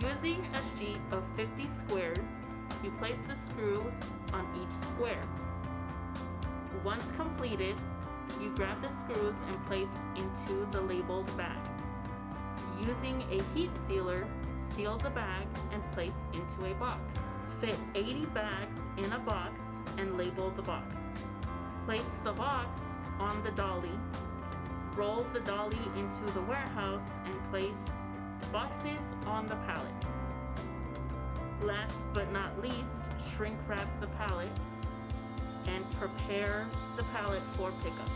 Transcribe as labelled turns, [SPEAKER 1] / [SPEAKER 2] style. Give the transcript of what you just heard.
[SPEAKER 1] Using a sheet of 50 squares, you place the screws on each square. Once completed, you grab the screws and place into the labeled bag. Using a heat sealer, seal the bag and place into a box. Fit 80 bags in a box and label the box. Place the box on the dolly. Roll the dolly into the warehouse and place boxes on the pallet. Last but not least, shrink wrap the pallet and prepare the pallet for pickup.